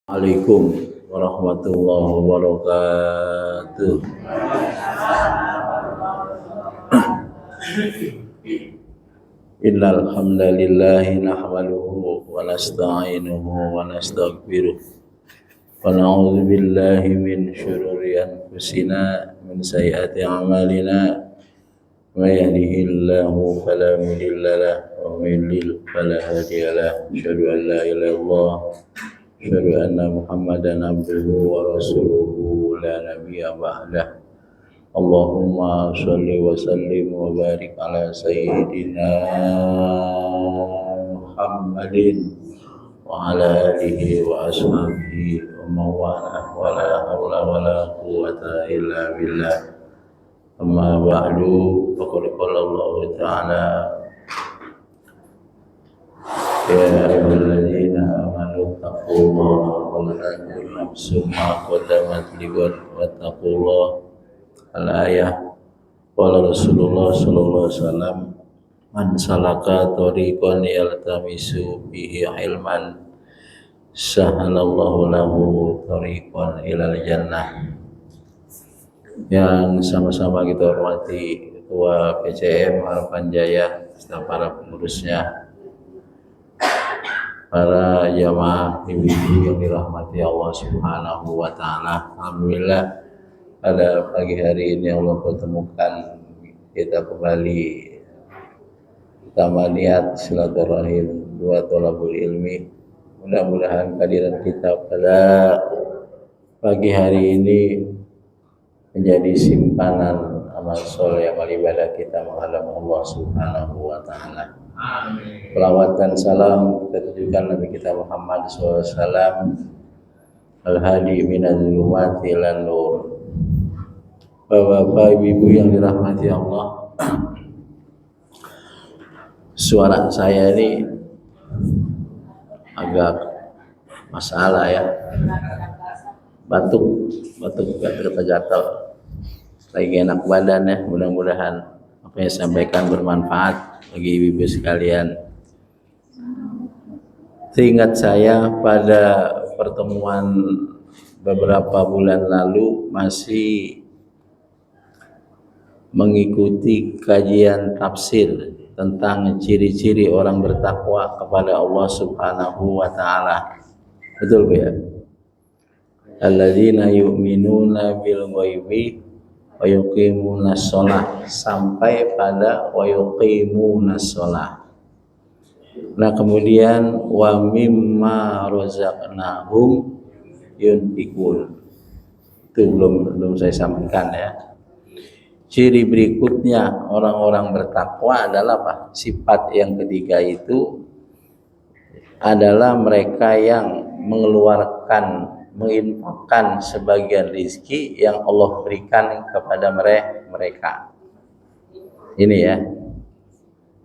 Assalamualaikum warahmatullahi wabarakatuh. Innal hamdalillah nahmaduhu wa nasta'inuhu wa nastaghfiruh wa na'udzu billahi min syururi anfusina min sayyiati a'malina may yahdihillahu fala mudilla lahu wa may yudlil fala hadiya lahu asyhadu an la ilaha illallah asyhadu anna muhammadan abduhu wa rasuluhu la nabiyya ba'dah. Allahumma sholli wa sallim wa barik ala sayyidina Muhammadin wa ala alihi wa ashabihi wa mawalah wa la hawla wa la quwwata illa billah. Amma ba'du, faqad qala Allah ta'ala ya ayyuhalladzina amanu taqullaha wa tanzur nafsum ma qaddamat lighad wattaqullaha al-ayah. Qala Rasulullah sallallahu alaihi wasallam man salaka tariqan yaltamisu bihi ilman sahalallahu lahu tariqan ilal jannah. Yang sama-sama kita hormati Ketua PCM Harapan Jaya serta para pengurusnya, para jamaah ibu-ibu yang dirahmati Allah Subhanahu wa taala. Alhamdulillah pada pagi hari ini Allah pertemukan kita kembali tamaniyat silaturahim dua thalabul ilmi. Mudah-mudahan kehadiran kita pada pagi hari ini menjadi simpanan amal soleh, amal ibadah kita menghadap Allah Subhanahu wa taala. Amin. Selawat dan salam kita tujukan Nabi kita Muhammad SAW, al-hadi minaz zulumati ilan nur. Bapak ibu yang dirahmati Allah, suara saya ini agak masalah ya, batuk gatal-gatal, lagi enak badan ya. Mudah-mudahan apa yang saya sampaikan bermanfaat bagi ibu-ibu sekalian. Seingat saya pada pertemuan beberapa bulan lalu masih mengikuti kajian tafsir tentang ciri-ciri orang bertakwa kepada Allah Subhanahu wa taala. Betul Bu ya? Alladzina yu'minuna bil ghaibi wa yuqimunas shalah sampai pada wa yuqimunas shalah. Nah, kemudian wa mimma razaqnahum yunfiqun. Itu belum saya sampaikan ya. Ciri berikutnya orang-orang bertakwa adalah apa? Sifat yang ketiga itu adalah mereka yang mengeluarkan, menginfakkan sebagian rezeki yang Allah berikan kepada mereka. Ini ya.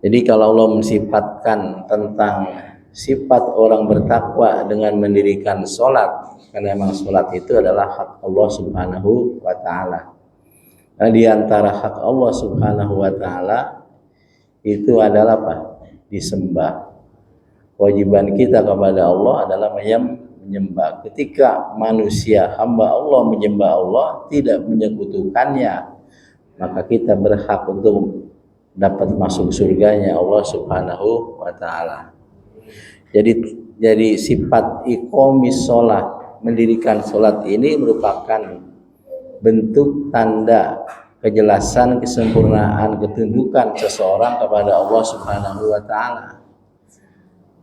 Jadi kalau Allah mensifatkan tentang sifat orang bertakwa dengan mendirikan sholat, karena memang sholat itu adalah hak Allah Subhanahu wa ta'ala. Nah, di antara hak Allah Subhanahu wa ta'ala itu adalah apa? Disembah. Kewajiban kita kepada Allah adalah menyembah. Ketika manusia hamba Allah menyembah Allah, tidak menyekutukannya, maka kita berhak untuk dapat masuk surganya Allah Subhanahu wa ta'ala. Jadi sifat iqomis sholat, mendirikan sholat ini merupakan bentuk tanda kejelasan, kesempurnaan, ketundukan seseorang kepada Allah Subhanahu wa ta'ala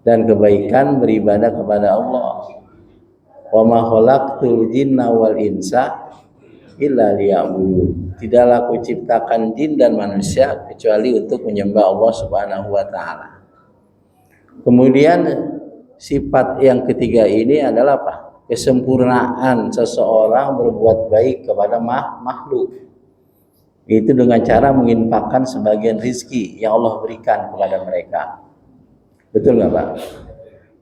dan kebaikan beribadah kepada Allah. Wa ma khalaqtul jinna wal insa illa liya'budun. Tidaklah aku ciptakan jin dan manusia kecuali untuk menyembah Allah Subhanahu wa ta'ala. Kemudian sifat yang ketiga ini adalah apa? Kesempurnaan seseorang berbuat baik kepada makhluk. Itu dengan cara menginfakkan sebagian rizki yang Allah berikan kepada mereka. Betul nggak Pak?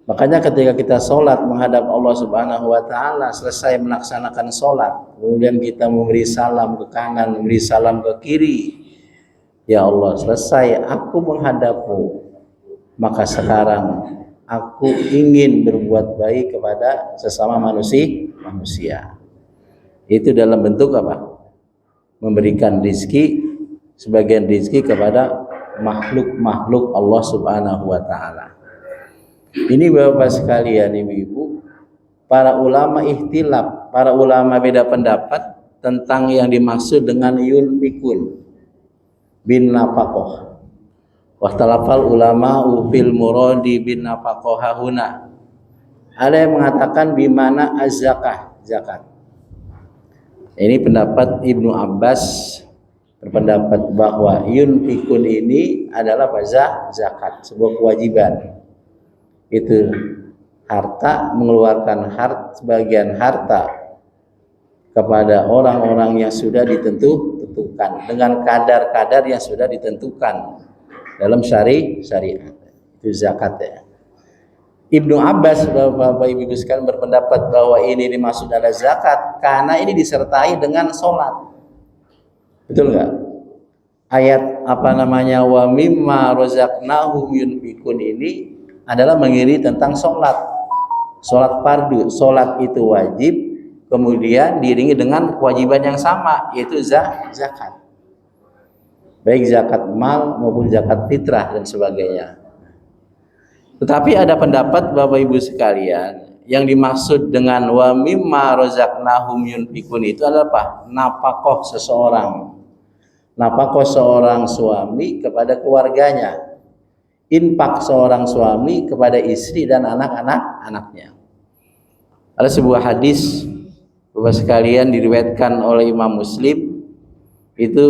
Makanya ketika kita sholat menghadap Allah Subhanahu wa ta'ala, selesai melaksanakan sholat, kemudian kita memberi salam ke kanan, memberi salam ke kiri. Ya Allah, selesai aku menghadapmu, maka sekarang aku ingin berbuat baik kepada sesama manusia. Itu dalam bentuk apa? Memberikan rizki, sebagian rizki kepada makhluk-makhluk Allah Subhanahu wa Ta'ala. Ini Bapak sekalian, Ibu-ibu, para ulama ikhtilaf, para ulama beda pendapat tentang yang dimaksud dengan yunfikun bin nafaqah. Wastalafal ulama fil muradi bin nafaqah hahuna. Ada yang mengatakan bimana az-zakah, zakat. Ini pendapat Ibnu Abbas berpendapat bahwa yunfikun ini adalah zakat, sebuah kewajiban. Itu harta, mengeluarkan sebagian harta kepada orang-orang yang sudah ditentukan dengan kadar-kadar yang sudah ditentukan dalam syariat. Itu zakat ya. Ibnu Abbas, Bapak Ibu sekalian, berpendapat bahwa ini dimaksud adalah zakat karena ini disertai dengan sholat. Betul nggak? Ayat wa mimma razaqnahum yunfikun ini adalah mengiri tentang sholat. Sholat fardu, sholat itu wajib, kemudian diiringi dengan kewajiban yang sama, yaitu zakat. Baik zakat mal maupun zakat fitrah dan sebagainya. Tetapi ada pendapat Bapak Ibu sekalian, yang dimaksud dengan wa mimma razaqnahum yunfikun itu adalah apa? Nafkah seseorang. Nafkah seorang suami kepada keluarganya. Infak seorang suami kepada istri dan anak-anaknya. Ada sebuah hadis Bapak sekalian diriwayatkan oleh Imam Muslim, itu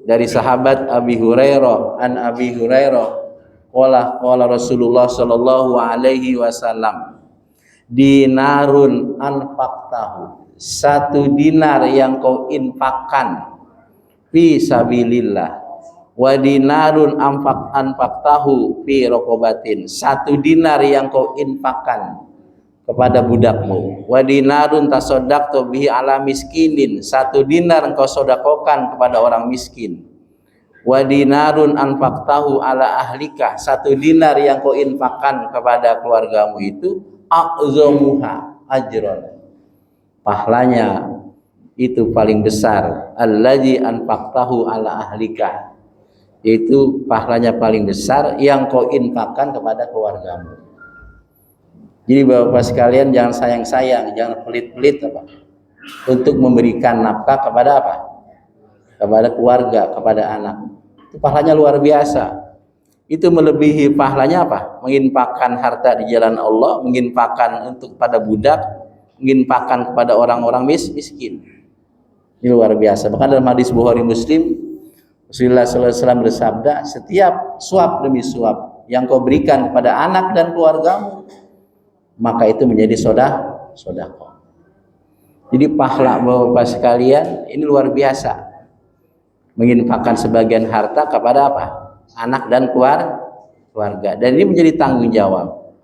dari sahabat Abi Hurairah, an Abi Hurairah qala Rasulullah sallallahu alaihi wasallam, dinarun anfaqtahu, 1 dinar yang kau infakkan fi sabilillah, wa dinarun anfaqtahu fi raqabatin, 1 dinar yang kau infakkan kepada budakmu, wa dinarun tasaddaqtu bihi ala miskinin, 1 dinar engkau sedekahkan kepada orang miskin, wa dinarun anfaqtahu ala ahlika, 1 dinar yang kau infakkan kepada keluargamu itu a'zamuha ajran, pahalanya itu paling besar, allazi anfaqtahu ala ahlika, yaitu pahalanya paling besar yang kau infakkan kepada keluargamu. Jadi Bapak sekalian, jangan sayang-sayang, jangan pelit-pelit untuk memberikan nafkah kepada apa? Kepada keluarga, kepada anak. Itu pahalanya luar biasa. Itu melebihi pahalanya apa? Menginfakkan harta di jalan Allah, menginfakkan untuk pada budak, menginfakkan kepada orang-orang miskin. Ini luar biasa. Bahkan dalam hadis Bukhari Muslim, Rasulullah SAW bersabda, setiap suap demi suap yang kau berikan kepada anak dan keluargamu, maka itu menjadi sedekah. Jadi pahala Bapak sekalian ini luar biasa. Menginfakkan sebagian harta kepada apa? Anak dan keluarga. Dan ini menjadi tanggung jawab.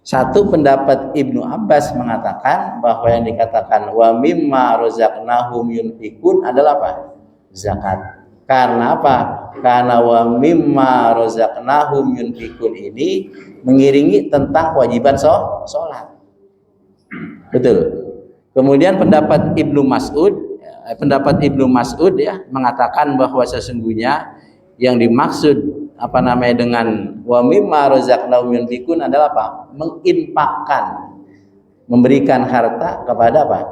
Satu pendapat Ibnu Abbas mengatakan bahwa yang dikatakan wa mimma razaqnahum yunfikun adalah apa? Zakat. Karena apa? Karena wa mimma razaqnahum yunfikun ini mengiringi tentang kewajiban sholat. Betul. Kemudian pendapat Ibnu Mas'ud ya mengatakan bahwa sesungguhnya yang dimaksud dengan wa mimma razaqnahum yunfikun adalah apa? Menginfakkan, memberikan harta kepada apa?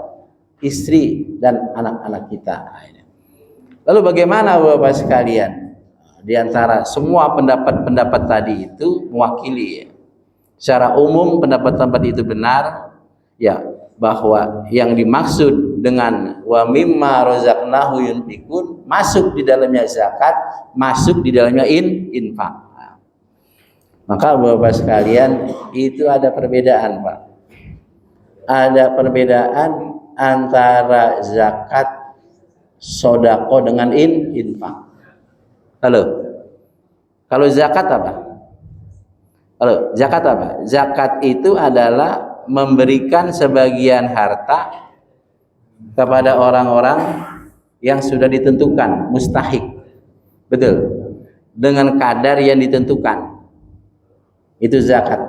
Istri dan anak-anak kita. Lalu bagaimana Bapak sekalian? Di antara semua pendapat-pendapat tadi itu mewakili ya. Secara umum pendapat-pendapat itu benar ya, bahwa yang dimaksud dengan wa mimma razaqnahu yunfikun masuk di dalamnya zakat, masuk di dalamnya infak. Maka Bapak sekalian, itu ada perbedaan, Pak. Ada perbedaan antara zakat sodako dengan infak. Kalau zakat apa? Zakat itu adalah memberikan sebagian harta kepada orang-orang yang sudah ditentukan, mustahik. Betul. Dengan kadar yang ditentukan. Itu zakat.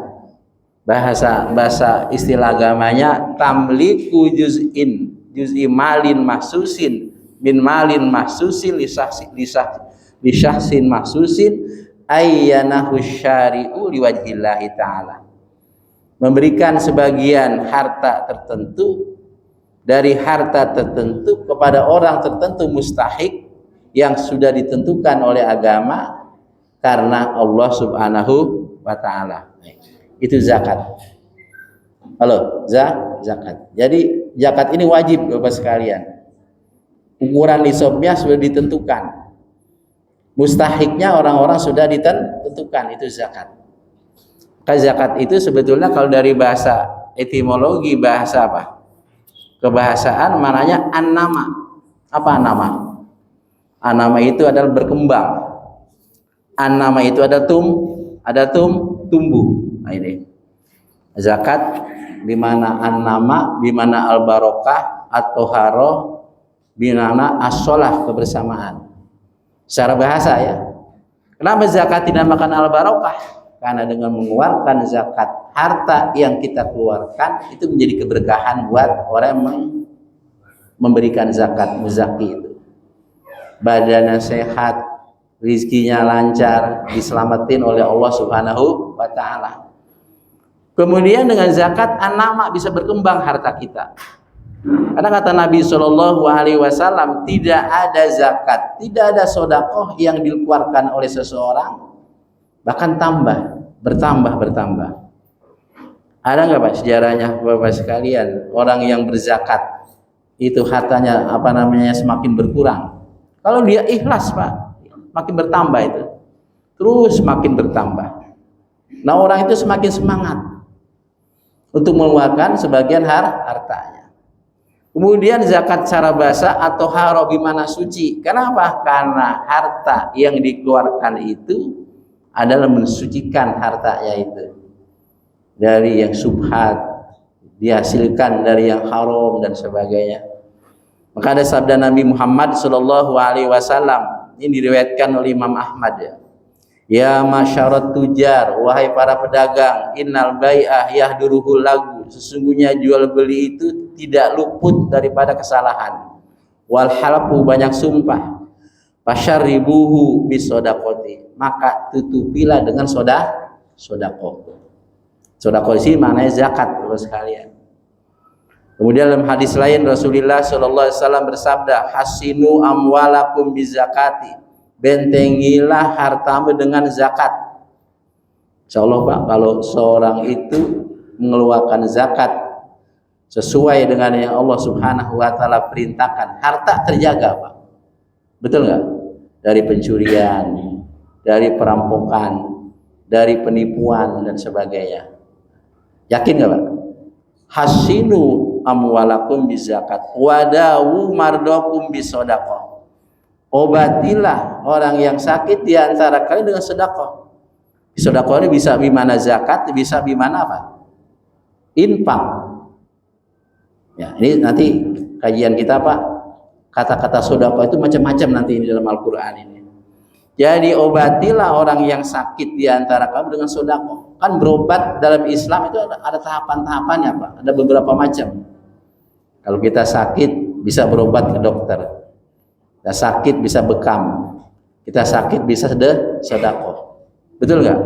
bahasa istilah agamanya tamliku juz'i malin mahsusin min malin mahsusin lisahsin mahsusin ayyanahu syari'u liwajhillahi ta'ala, memberikan sebagian harta tertentu dari harta tertentu kepada orang tertentu mustahik yang sudah ditentukan oleh agama karena Allah Subhanahu wa ta'ala. Itu zakat. Halo, zakat. Jadi zakat ini wajib Bapak sekalian. Ukuran nisabnya sudah ditentukan. Mustahiknya orang-orang sudah ditentukan, itu zakat. Maka zakat itu sebetulnya kalau dari bahasa etimologi, bahasa apa? Kebahasaan mananya an-nama. Apa an-nama? An-nama itu adalah berkembang. An-nama itu ada tumbuh. Nah ini zakat bimana an-nama, bimana al-barokah, at-toharoh, bimana as-sholah, kebersamaan. Secara bahasa ya. Kenapa zakat dinamakan al-barokah? Karena dengan mengeluarkan zakat, harta yang kita keluarkan itu menjadi keberkahan buat orang yang memberikan zakat, muzaki itu. Badannya sehat, rizkinya lancar, diselamatin oleh Allah Subhanahu wa ta'ala. Kemudian dengan zakat an-nama bisa berkembang harta kita. Karena kata Nabi SAW, tidak ada zakat, tidak ada sedekah yang dikeluarkan oleh seseorang bahkan bertambah. Ada nggak Pak sejarahnya Bapak sekalian, orang yang berzakat itu hartanya semakin berkurang? Kalau dia ikhlas Pak, makin bertambah itu, terus makin bertambah. Nah orang itu semakin semangat untuk mengeluarkan sebagian hartanya. Kemudian zakat secara bahasa atau haro bimana suci. Kenapa? Karena harta yang dikeluarkan itu adalah mensucikan hartanya itu dari yang subhat, dihasilkan dari yang haram dan sebagainya. Maka ada sabda Nabi Muhammad SAW, ini diriwayatkan oleh Imam Ahmad ya. Ya masyarat tujar, wahai para pedagang, innal bai'ah yahduruhul lagu, sesungguhnya jual beli itu tidak luput daripada kesalahan. Wal halfu, banyak sumpah. Fasyarribuhu bisodaqoti, maka tutupilah dengan sodaqoh. Sodaqoh ini maknanya zakat Bapak sekalian. Kemudian dalam hadis lain Rasulullah SAW bersabda, hasinu amwalakum bizakati, bentengilah hartamu dengan zakat. Insyaallah Pak, kalau seorang itu mengeluarkan zakat sesuai dengan yang Allah Subhanahu wa ta'ala perintahkan, harta terjaga Pak. Betul nggak? Dari pencurian, dari perampokan, dari penipuan dan sebagainya. Yakin nggak Pak? Hasinu amwalakum bizakat wadawu mardokum bisodaqah, obatilah orang yang sakit di antara kalian dengan sedekah. Sedekah ini bisa bimana zakat, bisa bimana apa? Infak. Ya, ini nanti kajian kita Pak, kata-kata sedekah itu macam-macam nanti ini dalam Al-Qur'an ini. Jadi obatilah orang yang sakit di antara kamu dengan sedekah. Kan berobat dalam Islam itu ada tahapan-tahapannya Pak, ada beberapa macam. Kalau kita sakit bisa berobat ke dokter. Kita sakit bisa bekam, kita sakit bisa sedekah. Betul nggak?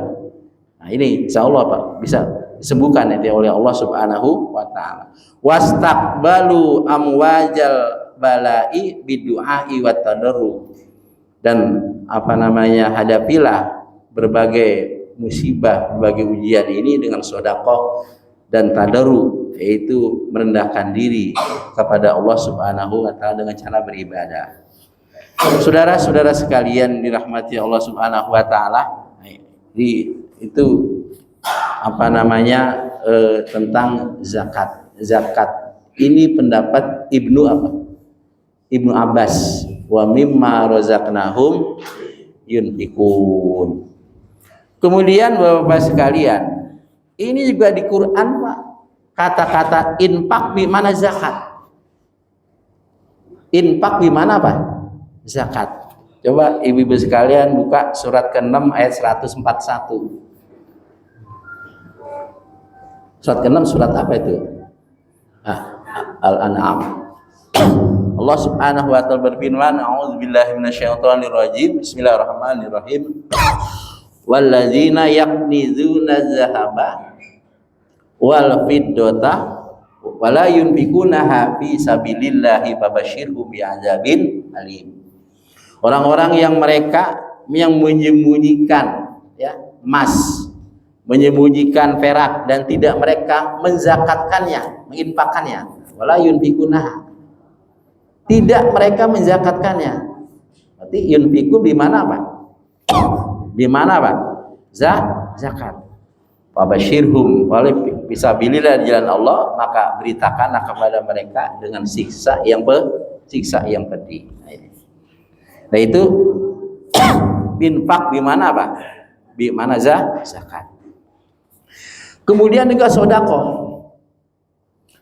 Nah ini insya Allah Pak bisa disembuhkan itu oleh Allah Subhanahu wa ta'ala. Wastaqbalu amwajal balai bidu'ai wa tadarru, dan hadapilah berbagai musibah, berbagai ujian ini dengan sedekah dan tadarru, yaitu merendahkan diri kepada Allah Subhanahu wa ta'ala dengan cara beribadah. Saudara-saudara sekalian dirahmati Allah Subhanahu wa ta'ala, itu tentang zakat. Zakat ini pendapat Ibnu Abbas, wa mimma razaqnahum yunfikun. Kemudian Bapak sekalian, ini juga di Quran Pak, kata-kata infak di mana zakat. Infak di mana Pak? Zakat. Coba ibu-ibu sekalian buka surat ke-6 ayat 141. Surat ke-6 surat apa itu? Al-An'am. Allah Subhanahu wa taala berfirman, a'udzubillahi minasyaitonir rajim. Bismillahirrahmanirrahim. Walladzina yaknizuna dzahaba wal fiddata wala yunfikunaha fi sabilillahi fabashshirhum bi'adzabin alim. Orang-orang yang mereka yang menyembunyikan ya emas, menyembunyikan perak dan tidak mereka menzakatkannya, menginfakkannya. Wala yunfikunaha. Tidak mereka menzakatkannya. Berarti yunfiku di mana Pak? Di mana Pak? Zakat. Fabashirhum wali fisabilillah di jalan Allah, maka beritakanlah kepada mereka dengan siksa yang pedih. Nah itu infak di mana Pak? Di mana zakat. Kemudian juga sodako.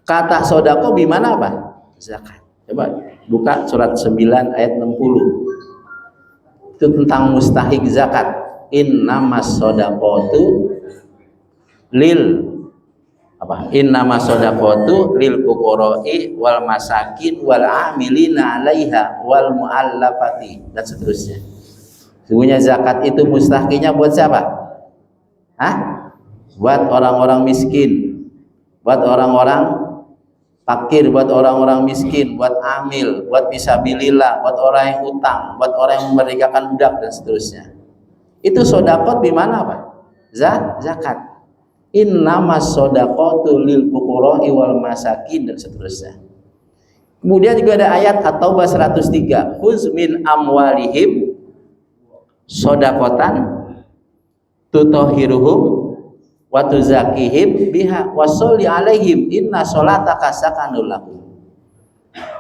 Kata sodako di mana Pak? Zakat. Coba buka surat 9 ayat 60. Itu tentang mustahik zakat. Innamas shadaqatu lil fuqara'i wal masakin wal amilina 'alaiha wal mu'allafati dan seterusnya. Sesungguhnya zakat itu mustahiknya buat siapa? Buat orang-orang miskin, buat orang-orang fakir, buat orang-orang miskin, buat amil, buat fisabilillah, buat orang yang utang, buat orang yang memerdekakan budak dan seterusnya. Itu sedekah di mana Pak? Zakat. Innamas shadaqatu lil fuqara'i wal masakin dan seterusnya. Kemudian juga ada ayat At-Taubah 103, khuz min amwalihim shadaqatan tutahhiruhum wa tuzakihim biha wa sholli alaihim inna sholataka sakanul lahum.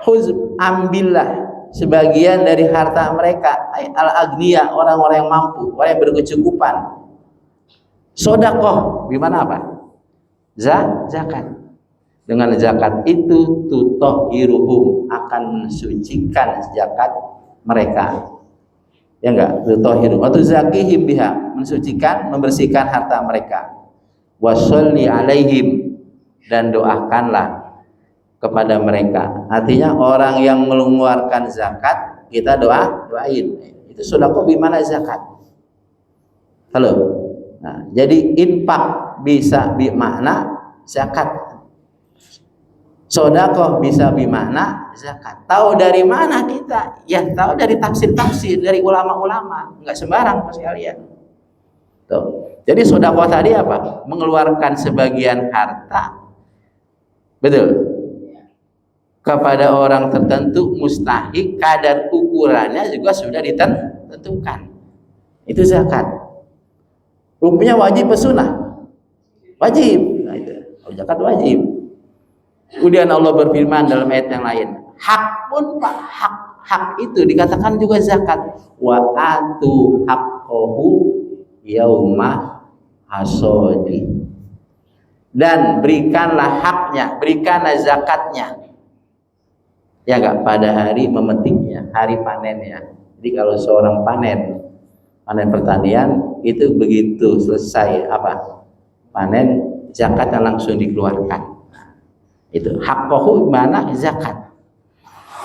Khuz, ambillah sebagian dari harta mereka, al-agniya, orang-orang yang mampu, orang yang berkecukupan. Sedekah di mana Pak? Zakat. Dengan zakat itu tutahhiruhum, akan mensucikan zakat mereka. Ya enggak? Tutahhiruhum wa tuzakihim biha, mensucikan, membersihkan harta mereka. Washolli alaihim, dan doakanlah kepada mereka. Artinya orang yang mengeluarkan zakat kita doain. Itu sedekah di mana zakat? Halo. Nah, jadi infak bisa bermakna zakat. Sedekah bisa bermakna zakat. Tahu dari mana kita? Ya tahu dari tafsir-tafsir dari ulama-ulama. Enggak sembarang Mas kalian. Tuh. Jadi sedekah tadi apa? Mengeluarkan sebagian harta, betul, kepada orang tertentu mustahik, kadar ukurannya juga sudah ditentukan. Itu zakat. Hukumnya wajib atau sunnah? Wajib. Nah, itu. Zakat wajib. Kemudian Allah berfirman dalam ayat yang lain, hak pun Pak, hak itu dikatakan juga zakat. Wa atu haqqahu yauma hasodi, dan berikanlah haknya, berikanlah zakatnya, ya enggak, pada hari memetiknya, hari panennya. Jadi kalau seorang panen pertanian itu begitu selesai panen, zakatnya langsung dikeluarkan. Itu haqqahu mana zakat.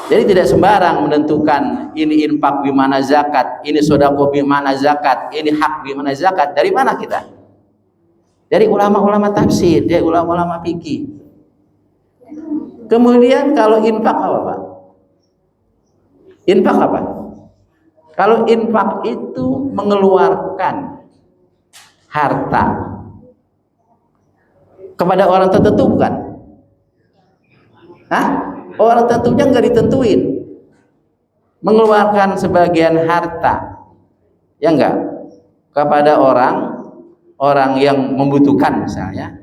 Jadi tidak sembarang menentukan ini infak di mana zakat, ini sedekah di mana zakat, ini hak di mana zakat. Dari mana kita? Dari ulama-ulama tafsir, dari ulama-ulama fikih. Kemudian kalau infak apa Pak? Infak apa? Kalau infak itu mengeluarkan harta kepada orang tertentu bukan? Orang tentunya nggak ditentuin. Mengeluarkan sebagian harta, ya enggak, kepada orang yang membutuhkan misalnya,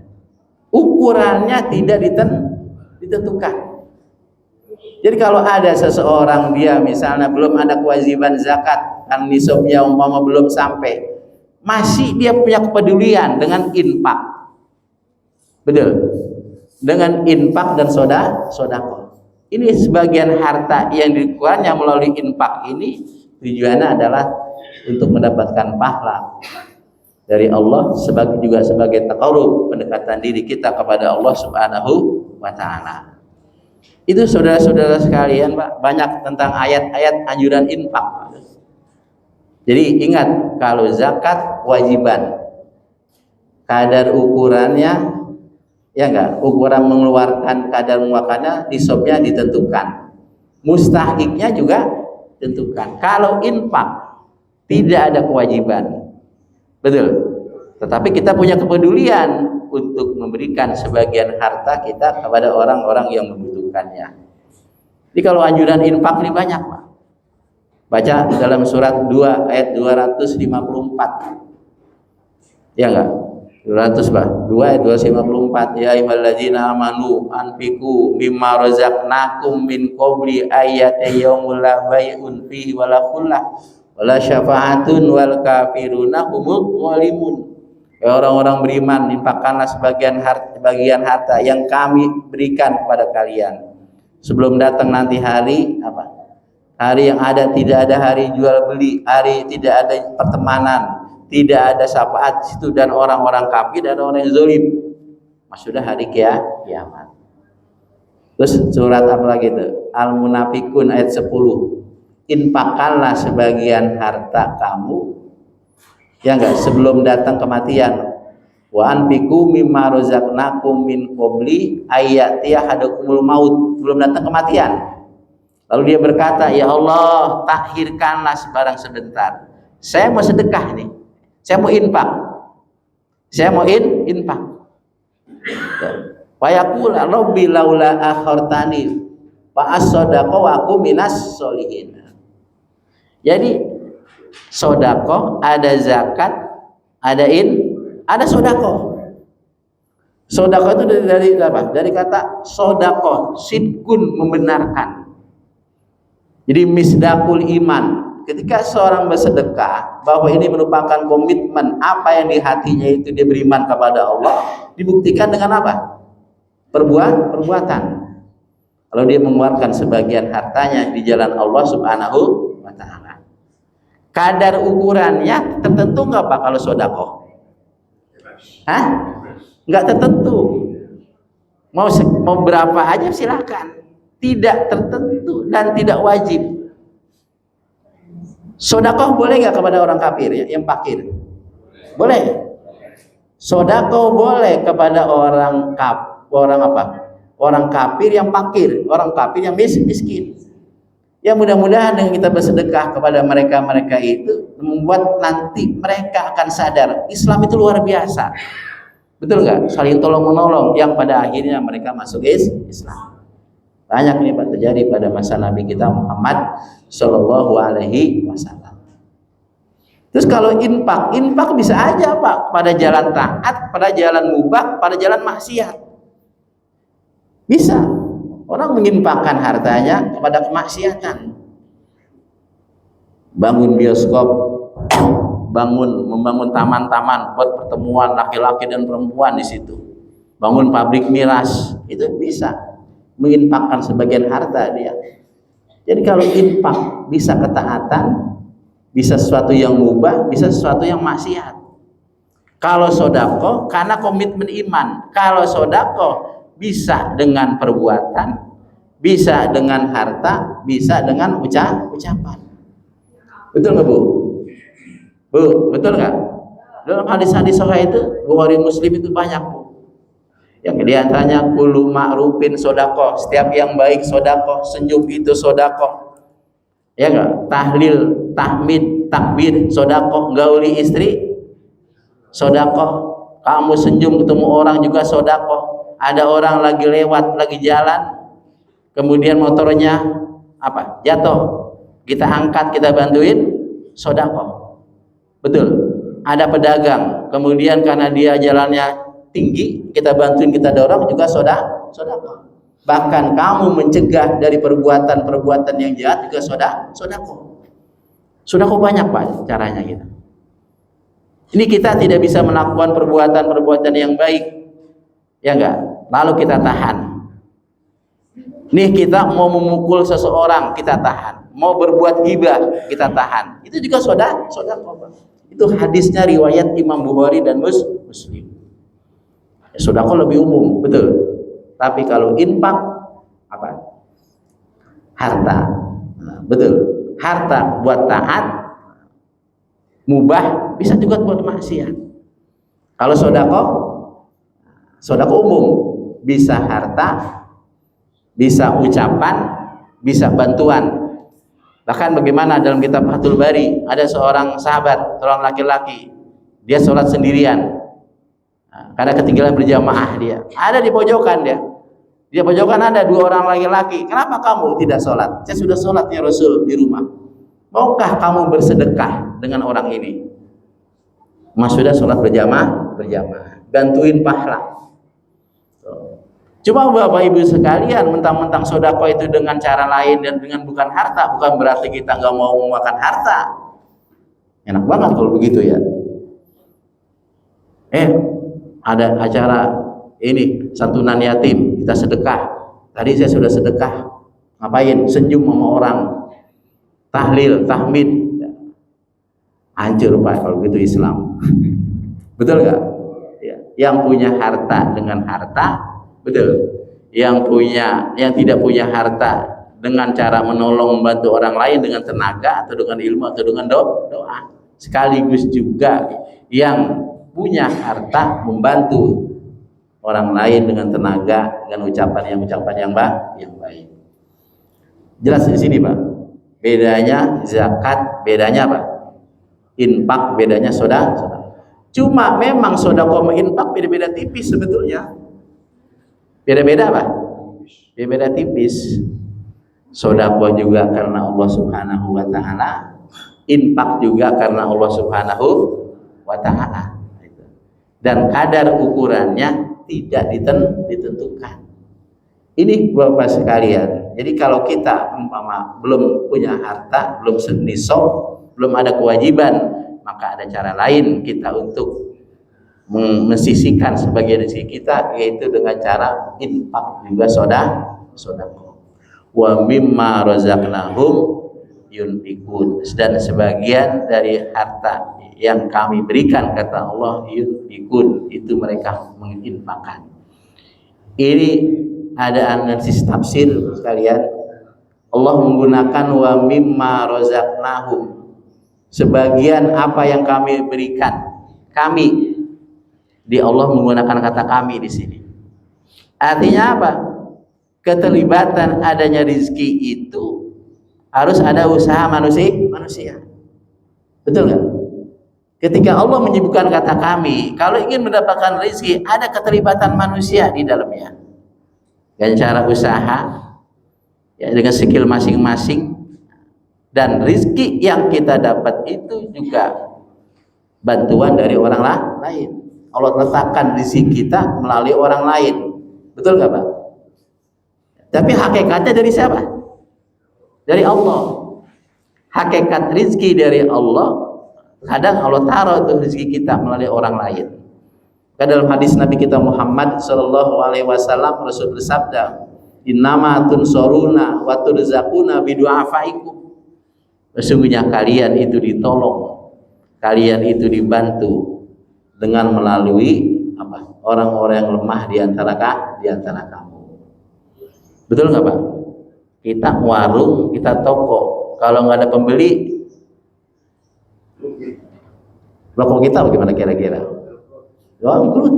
ukurannya tidak ditentukan. Jadi kalau ada seseorang dia misalnya belum ada kewajiban zakat, kan nisabnya umpama belum sampai, masih dia punya kepedulian dengan infak, betul, dengan infak dan sedekah. Ini sebagian harta yang dikeluarkannya melalui infak ini tujuannya adalah untuk mendapatkan pahala. dari Allah, juga sebagai taqarrub, pendekatan diri kita kepada Allah Subhanahu wa taala. Itu saudara-saudara sekalian, Pak, banyak tentang ayat-ayat anjuran infak. Jadi ingat, kalau zakat wajiban, kadar ukurannya, ya enggak, ukuran mengeluarkan kadar mengeluarkannya, nisabnya ditentukan, mustahiknya juga tentukan. Kalau infak tidak ada kewajiban, betul, tetapi kita punya kepedulian untuk memberikan sebagian harta kita kepada orang-orang yang membutuhkannya. Jadi kalau anjuran infak ini banyak, Pak. Baca dalam surat 2 ayat 254. Ya enggak? 200, Pak. 2 ayat 254. Ya ayyuhalladzina amanu anfiqu mimma razaqnakum min qabli ayati yaumil la bai'un fihi wala khullah wala syafaatun wal kafiruna humul zalimun. Ya orang-orang beriman, infakkanlah sebagian harta yang kami berikan kepada kalian sebelum datang nanti hari apa? Hari yang tidak ada hari jual beli, hari tidak ada pertemanan, tidak ada syafaat di situ, dan orang-orang kafir dan orang yang zalim. Maksudnya hari kiamat. Terus surat apa lagi itu? Al-Munafikun ayat 10. Infakkanlah sebagian harta kamu, ya enggak, sebelum datang kematian. Wa anfiqu mimma razaqnakum min qabli ayatiya hadakumul maut, belum datang kematian. Lalu dia berkata, ya Allah, takhirkanlah sebarang sebentar. Saya mau sedekah nih, saya mau infak, saya mau infak. Wa yaqul rabbi laula akhartani fa as-sadaqa wa aku minas sholihin. Jadi sodako, ada zakat, ada sodako. Sodako itu dari apa? Dari kata sodako, sidkun, membenarkan. Jadi misdakul iman. Ketika seorang bersedekah, bahwa ini merupakan komitmen, apa yang di hatinya itu dia beriman kepada Allah, dibuktikan dengan apa? Perbuatan. Kalau dia mengeluarkan sebagian hartanya di jalan Allah Subhanahu wa taala. Kadar ukurannya tertentu nggak, Pak, kalau sodako? Hah? Nggak tertentu. Mau berapa aja silakan. Tidak tertentu dan tidak wajib. Sodako boleh nggak kepada orang kafir yang fakir? Boleh. Sodako boleh kepada orang apa? Orang kafir yang fakir, orang kafir yang miskin. Ya mudah-mudahan dengan kita bersedekah kepada mereka itu membuat nanti mereka akan sadar Islam itu luar biasa. Betul nggak? Saling tolong menolong yang pada akhirnya mereka masuk Islam. Banyak ini, Pak, terjadi pada masa Nabi kita Muhammad Shallallahu Alaihi Wasallam. Terus kalau infak bisa aja, Pak, pada jalan taat, pada jalan mubah, pada jalan maksiat. Bisa. Orang menginfakkan hartanya kepada kemaksiatan. Bangun bioskop, membangun taman-taman buat pertemuan laki-laki dan perempuan di situ. Bangun pabrik miras, itu bisa menginfakkan sebagian harta dia. Jadi kalau infak bisa ketaatan, bisa sesuatu yang mubah, bisa sesuatu yang maksiat. Kalau sodako karena komitmen iman. Kalau sodako bisa dengan perbuatan, bisa dengan harta, bisa dengan ucapan. Betul nggak, Bu? Bu, betul nggak? Dalam hadis-hadis sahih itu, Bukhari Muslim itu banyak, Bu. Yang diantaranya kullu ma'rufin sodako, setiap yang baik sodako, senyum itu sodako. Ya nggak? Tahlil, tahmid, takbir sodako, gauli istri sodako. Kamu senyum ketemu orang juga sodako. Ada orang lagi lewat, lagi jalan, kemudian motornya apa? Jatuh, kita angkat, kita bantuin, sodako. Betul. Ada pedagang, kemudian karena dia jalannya tinggi, kita bantuin, kita dorong, juga sodako. Bahkan kamu mencegah dari perbuatan yang jahat juga sodako. Sodako banyak, Pak, caranya gitu. Ini kita tidak bisa melakukan perbuatan yang baik, ya enggak? Lalu kita tahan. Nih kita mau memukul seseorang, kita tahan. Mau berbuat ghibah, kita tahan. Itu juga sodako. Itu hadisnya riwayat Imam Bukhari dan Muslim. Sedekah lebih umum, betul. Tapi kalau infak apa? Harta. Nah, betul. Harta buat taat, mubah, bisa juga buat maksiat. Kalau sedekah umum, bisa harta, bisa ucapan, bisa bantuan. Bahkan bagaimana dalam kitab Fathul Bari, ada seorang sahabat, seorang laki-laki, dia sholat sendirian. Nah, karena ketinggalan berjamaah dia. Ada di pojokan dia. Di pojokan ada 2 orang laki-laki. Kenapa kamu tidak sholat? Saya sudah sholat ya Rasul di rumah. Maukah kamu bersedekah dengan orang ini? Mas sudah sholat berjamaah, bantuin pahala. Cuma Bapak Ibu sekalian, mentang-mentang sedekah itu dengan cara lain dan dengan bukan harta, bukan berarti kita nggak mau memakan harta. Enak banget kalau begitu ya. Ada acara ini santunan yatim, kita sedekah. Tadi saya sudah sedekah. Ngapain? Senyum sama orang, tahlil, tahmid. Hancur Pak kalau gitu Islam. Betul nggak? Ya. Yang punya harta dengan harta, betul. Yang tidak punya harta dengan cara menolong membantu orang lain dengan tenaga atau dengan ilmu atau dengan doa. Sekaligus juga yang punya harta membantu orang lain dengan tenaga, dengan ucapan yang baik. Jelas di sini Pak. Bedanya zakat, bedanya apa? Infak, bedanya sedekah. Cuma memang sedekah sama infak beda-beda tipis sebetulnya. Beda-beda apa? Beda-beda tipis. Sedekah juga karena Allah Subhanahu wa taala, infak juga karena Allah Subhanahu wa taala. Dan kadar ukurannya tidak ditentukan. Ini Bapak sekalian. Jadi kalau kita umpama belum punya harta, belum nisab, belum ada kewajiban, maka ada cara lain kita untuk mensisihkan sebagian rezeki kita, yaitu dengan cara infak juga sedekah. Wa mimma razaqnahum yunfikun, dan sebagian dari harta yang kami berikan, kata Allah, yunfikun, itu mereka menginfakkan. Ini ada analisis tafsir sekalian. Allah menggunakan wa mimma razaqnahum, sebagian apa yang kami berikan. Kami, di Allah menggunakan kata kami di sini. Artinya apa? Keterlibatan adanya rezeki itu harus ada usaha manusia. Betul nggak? Ketika Allah menyebutkan kata kami, kalau ingin mendapatkan rezeki ada keterlibatan manusia di dalamnya. Dan cara usaha, ya, dengan skill masing-masing. Dan rezeki yang kita dapat itu juga bantuan dari orang lain. Allah letakkan rezeki kita melalui orang lain. Betul nggak Pak? Tapi hakikatnya dari siapa? Dari Allah. Hakikat rezeki dari Allah. Kadang Allah taruh tuh rezeki kita melalui orang lain. Karena dalam hadis Nabi kita Muhammad sallallahu alaihi wasallam, Rasul bersabda, "Innama tunsuruna wa turzaquna bidu'afaikum." Sesungguhnya kalian itu ditolong, kalian itu dibantu dengan melalui apa? Orang-orang yang lemah di antara kamu. Betul nggak Pak? Kita warung, kita toko, kalau nggak ada pembeli, toko kita bagaimana kira-kira? Bangkrut.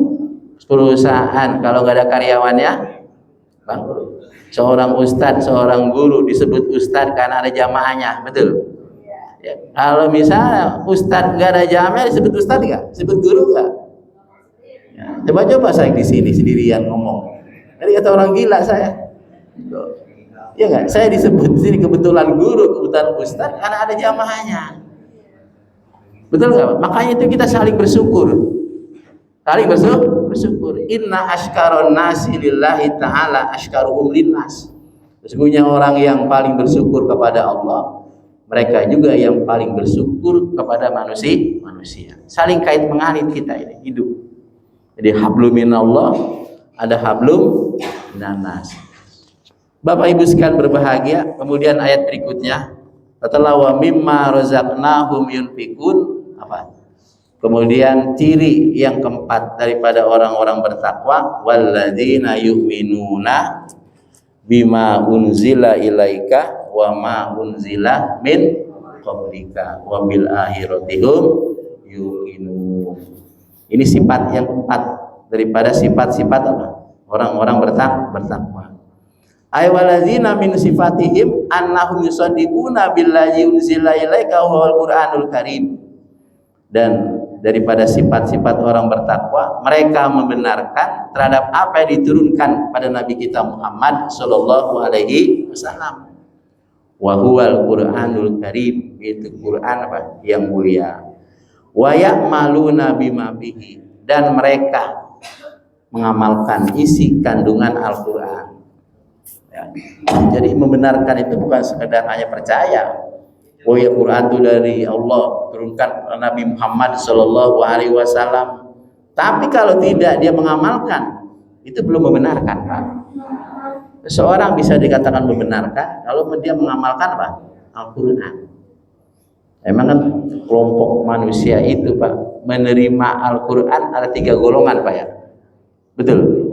Perusahaan kalau nggak ada karyawannya, bangkrut. Seorang ustadz, seorang guru disebut ustadz karena ada jamaahnya, betul? Ya. Kalau misalnya ustadz nggak ada jamaahnya, disebut ustadz nggak? Disebut guru nggak? Ya. Coba-coba saya di sini sendirian ngomong. Jadi kata orang gila saya. Ya nggak? Saya disebut di sini kebetulan guru, kebetulan ustadz karena ada jamaahnya. Betul nggak? Makanya itu kita saling bersyukur. Saling bersyukur. Inna ashkaron nasi lillahi ta'ala ashkaruhum linnas. Sesungguhnya orang yang paling bersyukur kepada Allah, mereka juga yang paling bersyukur kepada manusia. Saling kait mengait kita ini hidup. Jadi hablum minallah, ada hablum minannas. Bapak Ibu sekalian berbahagia. Kemudian ayat berikutnya, setelah wa mimma razaqnahum yunfikun, apa? Kemudian ciri yang keempat daripada orang-orang bertakwa, walladzina yu'minuna bima unzila ilaika wa ma unzila min qablika wa bil akhirati hum yuqinun. Ini sifat yang keempat daripada sifat-sifat apa? Orang-orang bertakwa. Ay waladzina min sifatihim annahum yusaddiquna billazi unzila ilaika wa wal qur'anul karim. Dan daripada sifat-sifat orang bertakwa, mereka membenarkan terhadap apa yang diturunkan pada Nabi kita Muhammad sallallahu alaihi wasallam. Wa huwal qur'anul karim, itu Quran apa? Yang mulia. Wa ya'maluna bima bihi, dan mereka mengamalkan isi kandungan Al-Qur'an. Ya. Jadi membenarkan itu bukan sekedar hanya percaya. Oh ya, Quran itu dari Allah, turunkan Nabi Muhammad Shallallahu Alaihi Wasallam. Tapi kalau tidak dia mengamalkan, itu belum membenarkan, Pak. Seseorang bisa dikatakan membenarkan kalau dia mengamalkan apa? Al-Quran. Emang kan kelompok manusia itu, Pak, menerima Al-Quran ada 3 golongan, Pak, ya. Betul.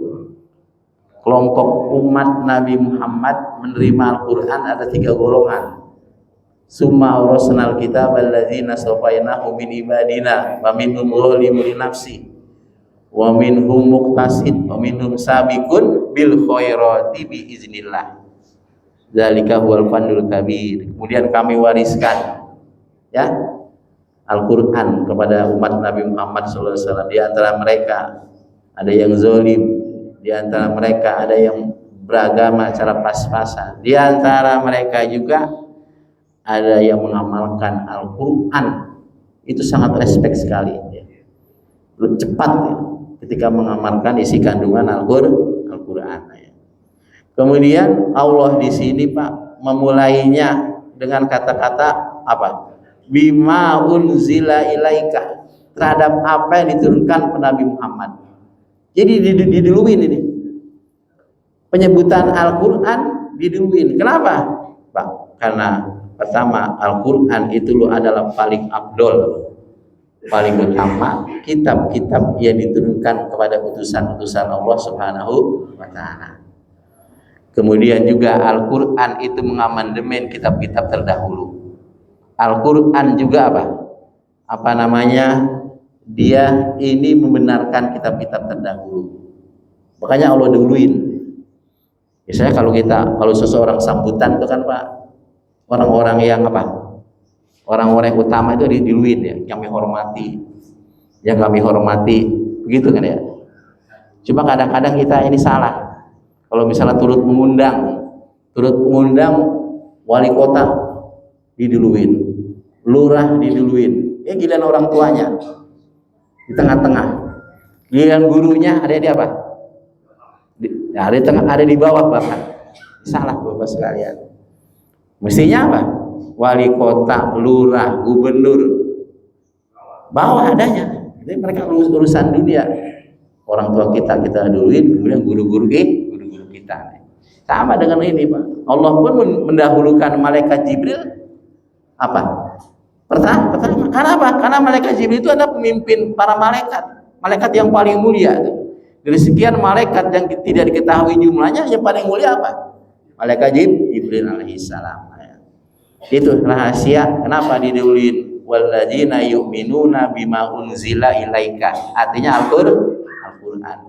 Kelompok umat Nabi Muhammad menerima Al-Quran ada 3 golongan. Summa awrasnal kitab alladzina safainahu min ibadina wa minhum zalimun li nafsi wa minhum muqtasid wa minhum sabiqun bil khairati bi iznillah. Zalika huwal fadlul kabir. Kemudian kami wariskan ya Al-Qur'an kepada umat Nabi Muhammad sallallahu alaihi wasallam. Di antara mereka ada yang zalim, di antara mereka ada yang beragama cara pas-pasan, di antara mereka juga ada yang mengamalkan Al-Quran. Itu sangat respect sekali ya. Cepat ya, ketika mengamalkan isi kandungan Al-Quran ya. Kemudian Allah di sini, Pak, memulainya dengan kata-kata apa? Bima unzila ilaika, terhadap apa yang diturunkan kepada Nabi Muhammad. Jadi diduluin ini penyebutan Al-Quran, diduluin. Kenapa, Pak? Karena pertama, Al-Quran itu adalah paling afdol, paling utama kitab-kitab yang diturunkan kepada utusan-utusan Allah Subhanahu wa Ta'ala. Kemudian juga Al-Quran itu mengamandemen kitab-kitab terdahulu. Al-Quran juga apa namanya, dia ini membenarkan kitab-kitab terdahulu. Makanya Allah duluin. Misalnya kalau seseorang sambutan itu kan, Pak, orang-orang yang orang-orang yang utama itu diluin ya, yang kami hormati, begitu kan ya. Cuma kadang-kadang kita ini salah. Kalau misalnya turut mengundang wali kota diduluin, lurah diduluin, ya giliran orang tuanya di tengah-tengah, giliran gurunya ada di apa? Ada di tengah, ada di bawah bahkan. Salah Bapak sekalian. Mestinya apa? Wali kota, lurah, gubernur, bawah adanya. Jadi mereka urusan dunia. Orang tua kita duluin, kemudian guru-guru kita. Sama dengan ini, Pak. Allah pun mendahulukan malaikat Jibril apa? Pertama, karena apa? Karena malaikat Jibril itu adalah pemimpin para malaikat yang paling mulia. Dari sekian malaikat yang tidak diketahui jumlahnya, yang paling mulia apa? Malaikat Jibril alaihissalam. Itu rahasia kenapa didahuluin walladzina yu'minuna bima unzila ilaika, artinya Al-Quran.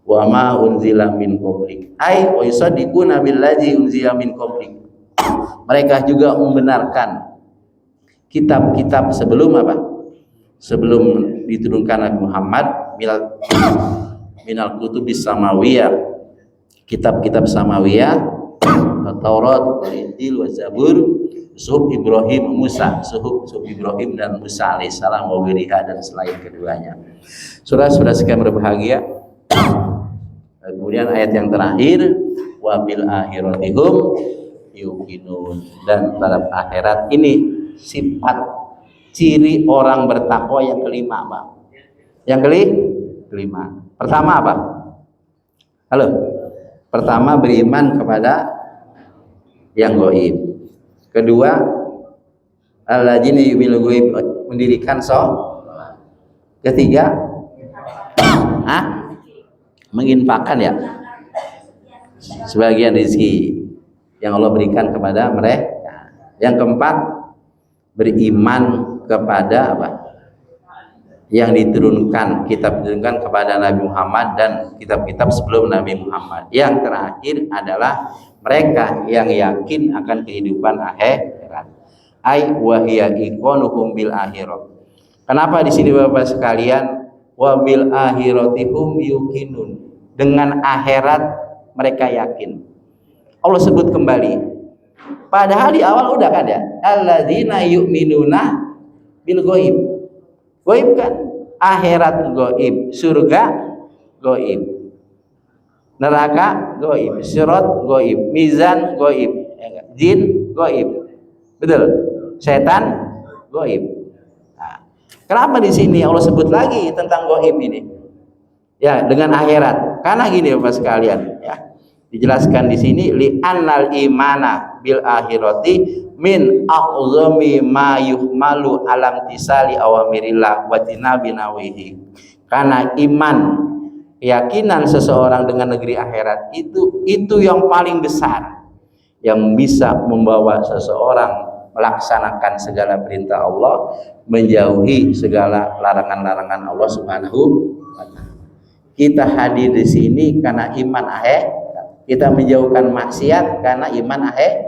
Wa ma unzila min qablik, ai wa yusaddiquna billazi unzila min qablik. Mereka juga membenarkan kitab-kitab sebelum apa? Sebelum diturunkan Nabi Muhammad, minal kutubis samawiyah, kitab-kitab samawiyah, Taurat, Injil, Zabur, suhuf Ibrahim, Musa, suhuf Ibrahim dan Musa alaihissalam, wa wiriha, dan selain keduanya. Saudara-saudara sekalian berbahagia. Kemudian ayat yang terakhir, wa bil akhirati hum yuqinun, dan terhadap akhirat. Ini sifat ciri orang bertakwa yang kelima, Pak. Yang kelima. Pertama apa? Halo. Pertama, beriman kepada yang gaib. Kedua, alladzina yu'minul ghaib, mendirikan Ketiga, menginfakkan ya sebagian rezeki yang Allah berikan kepada mereka. Yang keempat, beriman kepada apa? Yang diturunkan, kitab diturunkan kepada Nabi Muhammad dan kitab-kitab sebelum Nabi Muhammad. Yang terakhir adalah mereka yang yakin akan kehidupan akhirat. Ai wa hiya iqanuhum bil akhirah. Kenapa di sini Bapak sekalian wa bil akhiratihum yuqinun? Dengan akhirat mereka yakin. Allah sebut kembali. Padahal di awal udah kan ya, alladzina yu'minuna bil ghaib. Ghaib kan? Akhirat ghaib, surga ghaib, neraka ghaib, sirat ghaib, mizan ghaib, jin ghaib. Betul? Setan ghaib. Nah, kenapa di sini Allah sebut lagi tentang ghaib ini? Ya, dengan akhirat. Karena gini Bapak sekalian, ya. Dijelaskan di sini li annal imana bil akhirati min a'zami ma yuhmalu alam tisali awamirillah wa tinabi nawihi. Karena iman, keyakinan seseorang dengan negeri akhirat itu yang paling besar yang bisa membawa seseorang melaksanakan segala perintah Allah, menjauhi segala larangan-larangan Allah Subhanahu wa taala. Kita hadir di sini karena iman akhirat. Kita menjauhkan maksiat karena iman akhirat.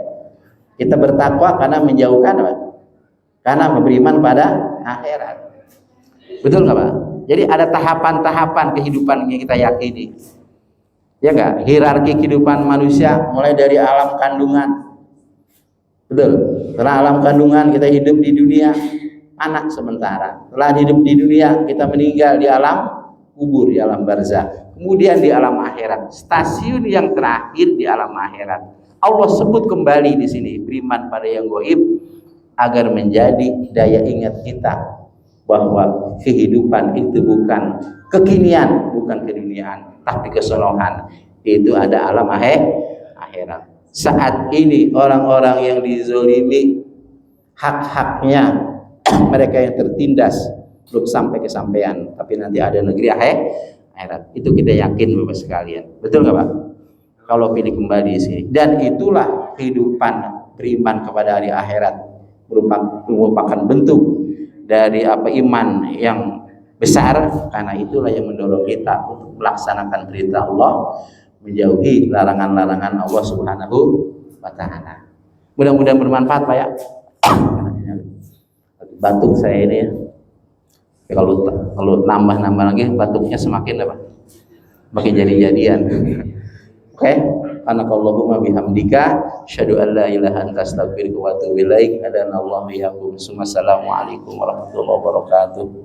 Kita bertakwa karena menjauhkan apa? Karena beriman pada akhirat. Betul nggak Pak? Jadi ada tahapan-tahapan kehidupan yang kita yakini. Ya nggak? Hierarki kehidupan manusia mulai dari alam kandungan. Betul. Setelah alam kandungan kita hidup di dunia anak sementara. Setelah hidup di dunia kita meninggal di alam kubur, di alam barzakh. Kemudian di alam akhirat, stasiun yang terakhir di alam akhirat. Allah sebut kembali di sini beriman pada yang gaib agar menjadi daya ingat kita bahwa kehidupan itu bukan kekinian, bukan keduniaan, tapi kesonohan. Itu ada alam akhirat. Saat ini orang-orang yang dizolimi hak-haknya, mereka yang tertindas belum sampai kesampaian, tapi nanti ada negeri akhirat. Itu kita yakin Bapak sekalian. Betul nggak Pak? Kalau pilih kembali di sini. Dan itulah kehidupan beriman kepada hari akhirat, merupakan bentuk dari iman yang besar. Karena itulah yang mendorong kita untuk melaksanakan perintah Allah, menjauhi larangan-larangan Allah Subhanahu wa taala. Mudah-mudahan bermanfaat Pak ya. Batuk saya ini ya. Kalau nambah lagi batuknya semakin apa? Makin jadi-jadian. Oke, Subhanakallahumma bihamdika asyhadu an la ilaha illa anta astaghfiruka wa atubu ilaik. Assalamualaikum warahmatullahi wabarakatuh.